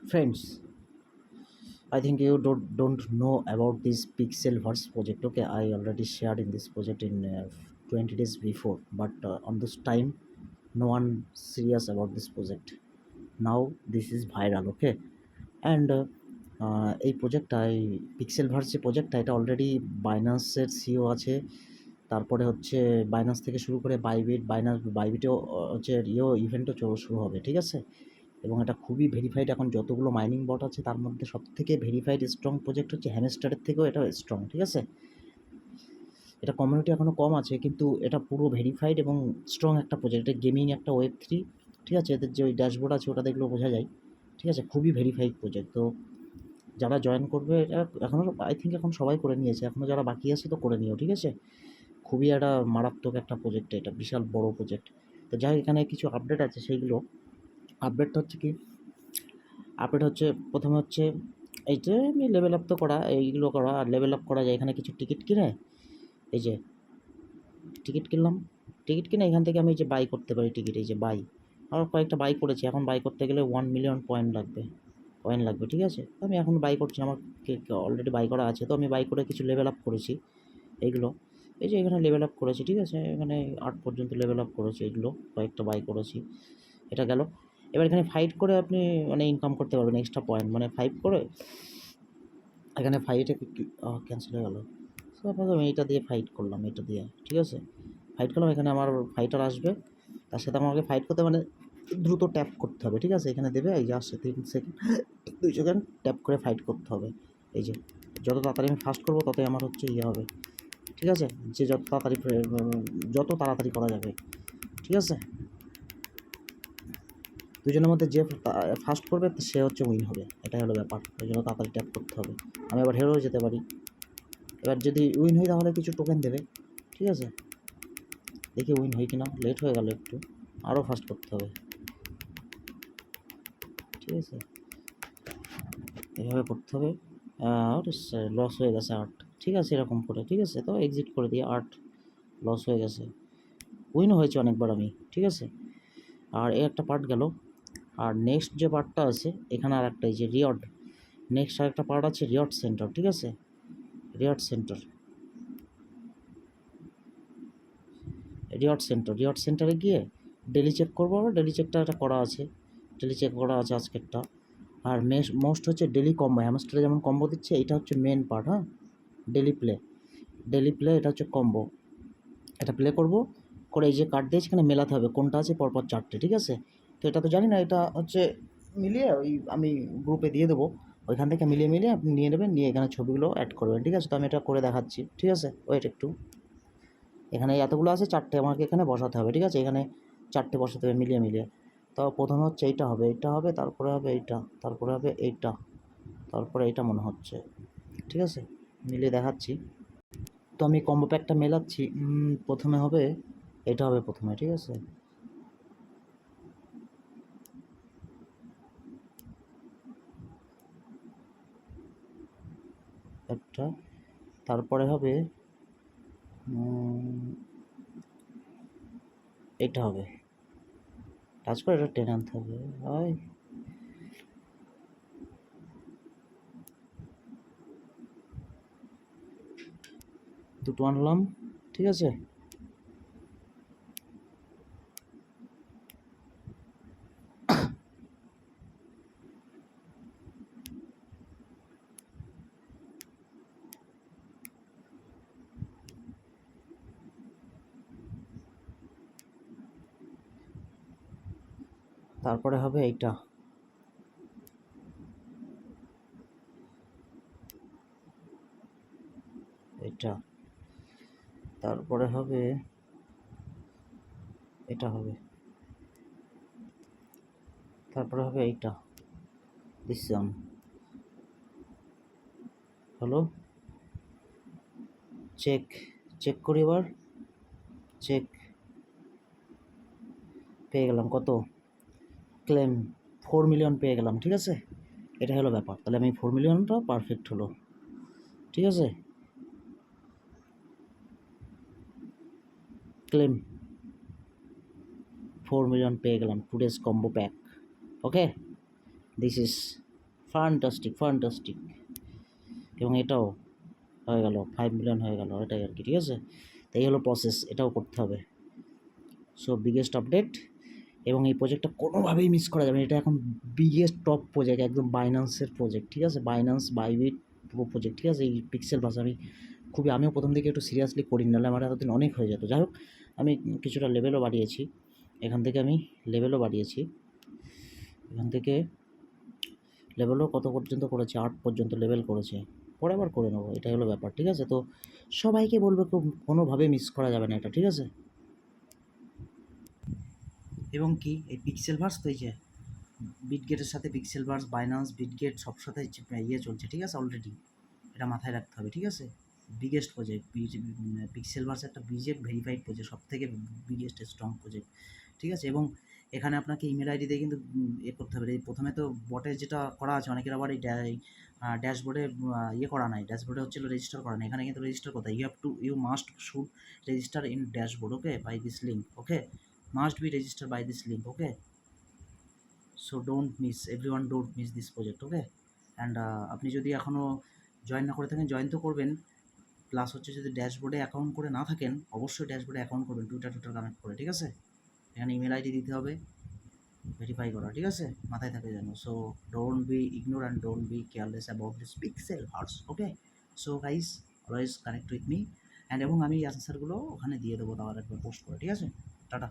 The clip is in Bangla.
Friends, I think you don't know about this Pixelverse project. Okay, I already shared in this project in 20 days before, but on this time, no one serious about this project. Now this is viral. Okay, and এই প্রজেক্টটাই পিক্সেলভার্সে প্রজেক্টটা এটা অলরেডি বাইন্যান্সের সিও আছে, তারপরে হচ্ছে বাইন্যান্স থেকে শুরু করে বাইবিটেও হচ্ছে ইভেন্টও শুরু হবে, ঠিক আছে। এবং এটা খুবই ভেরিফাইড। এখন যতগুলো মাইনিং বট আছে তার মধ্যে সবথেকে ভেরিফাইড স্ট্রং প্রজেক্ট হচ্ছে হ্যামস্টারের থেকেও এটা স্ট্রং, ঠিক আছে। এটা কমিউনিটি এখনও কম আছে, কিন্তু এটা পুরো ভেরিফাইড এবং স্ট্রং একটা প্রজেক্ট। এটা গেমিং একটা Web3, ঠিক আছে। এদের যে ওই ড্যাশবোর্ড আছে ওটা দেখলেও বোঝা যায়, ঠিক আছে। খুবই ভেরিফাইড প্রজেক্ট। তো যারা জয়েন করবে, এটা এখনও আই থিঙ্ক এখন সবাই করে নিয়েছে, এখনও যারা বাকি আছে তো করে নিও, ঠিক আছে। খুবই একটা মারাত্মক একটা প্রজেক্ট, এটা বিশাল বড় প্রজেক্ট। তো যাই হোক, এখানে কিছু আপডেট আছে, সেইগুলো আপডেটটা হচ্ছে কি, আপডেট হচ্ছে প্রথমে হচ্ছে এই যে আমি লেভেল আপ তো করা, এইগুলো করা আর লেভেল আপ করা যায়। এখানে কিছু টিকিট কিনে, এই যে টিকিট কিনলাম, টিকিট কিনে এখান থেকে আমি এই যে বাই করতে পারি টিকিট, এই যে বাই। আর কয়েকটা বাই করেছি। এখন বাই করতে গেলে 1 মিলিয়ন পয়েন্ট লাগবে, ঠিক আছে। আমি এখন বাই করছি, আমার অলরেডি বাই করা আছে, তো আমি বাই করে কিছু লেভেল আপ করেছি এইগুলো। এই যে এখানে লেভেল আপ করেছি, ঠিক আছে। এখানে 8 পর্যন্ত লেভেল আপ করেছি, এইগুলো কয়েকটা বাই করেছি। এটা গেল। এবার এখানে ফাইট করে আপনি মানে ইনকাম করতে পারবেন এক্সট্রা পয়েন্ট, মানে 5 করে এখানে ফাইটে ক্যান্সেল হয়ে গেল। সো আপনাকে আমি এইটা দিয়ে ফাইট করলাম, এটা দিয়ে, ঠিক আছে। ফাইট করলাম, এখানে আমার ফাইটার আসবে, তার সাথে আমাকে ফাইট করতে মানে দ্রুত ট্যাপ করতে হবে, ঠিক আছে। এখানে দেবে, এই যে আসছে 3 সেকেন্ড 2 সেকেন্ড ট্যাপ করে ফাইট করতে হবে। এই যে যত তাড়াতাড়ি আমি ফাস্ট করবো ততই আমার হচ্ছে হবে, ঠিক আছে। যে যত তাড়াতাড়ি করা যাবে, ঠিক আছে। দুজনের মধ্যে যে ফার্স্ট করবে সে হচ্ছে উইন হবে, এটাই হলো ব্যাপার। ওই জন্য তাড়াতাড়ি ট্যাপ করতে হবে। আমি আবার হেরোও যেতে পারি। এবার যদি উইন হই তাহলে কিছু টোকেন দেবে, ঠিক আছে। দেখি উইন হই কিনা, লেট হয়ে গেল একটু, আরও ফাস্ট করতে হবে, ঠিক আছে। এভাবে করতে হবে। আর লস হয়ে গেছে 8, ঠিক আছে, এরকম করে, ঠিক আছে। তো এক্সিট করে দিয়ে 8 লস হয়ে গেছে, উইনও হয়েছে অনেকবার আমি, ঠিক আছে। আর এই একটা পার্ট গেল। আর নেক্সট যে পার্টটা আছে এখানে আর একটা, এই যে নেক্সট আর একটা পার্ট আছে রিওয়ার্ড সেন্টার, ঠিক আছে। রিওয়ার্ড সেন্টারে গিয়ে ডেলি চেক করবো। ডেলি চেকটা এটা করা আছে, ডেলি চেক করা আছে আজকেরটা। আর মোস্ট হচ্ছে ডেলি কম্বো, হ্যামস্টারে যেমন কম্বো দিচ্ছে, এটা হচ্ছে মেন পার্ট। হ্যাঁ, ডেলি প্লে এটা হচ্ছে কম্বো। এটা প্লে করব করে এই যে কার্ড দিয়ে সেখানে মেলাতে হবে কোনটা আছে, পরপর 4টে, ঠিক আছে। তো এটা তো জানি না, এটা হচ্ছে মিলিয়ে ওই আমি গ্রুপে দিয়ে দেবো, ওইখান থেকে মিলিয়ে আপনি নিয়ে নেবেন, নিয়ে এখানে ছবিগুলো অ্যাড করবেন, ঠিক আছে। তো আমি এটা করে দেখাচ্ছি, ঠিক আছে। ওয়েট একটু, এখানে এতগুলো আছে, 4টে আমাকে এখানে বসাতে হবে, ঠিক আছে। এখানে 4টে বসাতে হবে মিলিয়ে। তো প্রথমে হচ্ছে এইটা হবে, তারপরে হবে এইটা, তারপরে হবে এইটা, তারপরে এইটা মনে হচ্ছে, ঠিক আছে। মিলিয়ে দেখাচ্ছি। তো আমি কম্বো প্যাকটা মেলাচ্ছি। প্রথমে হবে এটা, হবে প্রথমে, ঠিক আছে। একটা, তারপরে হবে এটা হবে, টাচ করে এটা টেনে আনতে হবে, হয় দুটো আনলাম, ঠিক আছে। তারপরে হবে এইটা, এটা, তারপরে হবে এটা হবে, তারপরে হবে এইটা, দিচ্ছিলাম, হলো। চেক করি এবার, চেক পেয়ে গেলাম কত, ক্লেম 4 মিলিয়ন পেয়ে গেলাম, ঠিক আছে। এটা হলো ব্যাপার। তাহলে আমি 4 মিলিয়নটা পারফেক্ট হলো, ঠিক আছে। ক্লেম 4 মিলিয়ন পেয়ে গেলাম, today's combo pack. Okay, this is fantastic fantastic. এবং এটাও হয়ে গেল, 5 মিলিয়ন হয়ে গেল, এটাই আর কি, ঠিক আছে। তো এই হলো প্রসেস, এটাও করতে হবে। সো বিগেস্ট আপডেট, এবং এই প্রজেক্টটা কোনোভাবেই মিস করা যাবে না। এটা এখন বিগেস্ট টপ প্রজেক্ট, একদম বাইন্যান্সের প্রজেক্ট, ঠিক আছে, বাইন্যান্স বাইবিট পুরো প্রজেক্ট, ঠিক আছে। এই পিক্সেল ভার্স আমিও প্রথম দিকে একটু সিরিয়াসলি করি, নাহলে আমার এতদিন অনেক হয়ে যেত। যাই হোক, আমি কিছুটা লেভেলও বাড়িয়েছি, এখান থেকে আমি লেভেলও বাড়িয়েছি, এখান থেকে লেভেলও কত পর্যন্ত করেছে, 8 পর্যন্ত লেভেল করেছে, পরে আবার করে নেবো, এটাই হলো ব্যাপার, ঠিক আছে। তো সবাইকে বলবো কোনোভাবে মিস করা যাবে না এটা, ঠিক আছে। এবং কি এই পিক্সেল ভার্স তো এই যে বিটগেটের সাথে পিক্সেল ভার্স, বাইন্যান্স, বিটগেট সব সাথে ইয়ে চলছে, ঠিক আছে, অলরেডি। এটা মাথায় রাখতে হবে, ঠিক আছে। বিগেস্ট প্রজেক্ট পিক্সেল ভার্স একটা ভেরিফাইড প্রজেক্ট, সব থেকে বিগেস্ট স্ট্রং প্রজেক্ট, ঠিক আছে। এবং এখানে আপনাকে ইমেল আইডি দিয়ে কিন্তু এ করতে হবে। এই প্রথমে তো বটে যেটা করা আছে, অনেকের আবার এই ড্যাশবোর্ডে ইয়ে করা নাই, ড্যাশবোর্ডে হচ্ছিল রেজিস্টার করা নেই। এখানে কিন্তু রেজিস্টার করতে হয়, you must should register in dashboard, okay, by this link, okay, must be register by this link, okay. So everyone don't miss this project, okay. And আপনি যদি এখনও জয়েন না করে থাকেন, জয়েন তো করবেন। প্লাস হচ্ছে যদি ড্যাশবোর্ডে অ্যাকাউন্ট করে না থাকেন, অবশ্যই ড্যাশবোর্ডে অ্যাকাউন্ট করবেন, টুইটার কানেক্ট করে, ঠিক আছে। এখানে ইমেল আইডি দিতে হবে, ভেরিফাই করা, ঠিক আছে, মাথায় থাকে যেন। So don't be ignore and don't be careless about this pixel verse, okay. So guys, always connect with me, and এবং আমি এই আনসারগুলো ওখানে দিয়ে দেবো, তাহলে একবার পোস্ট করে, ঠিক আছে। টাটা।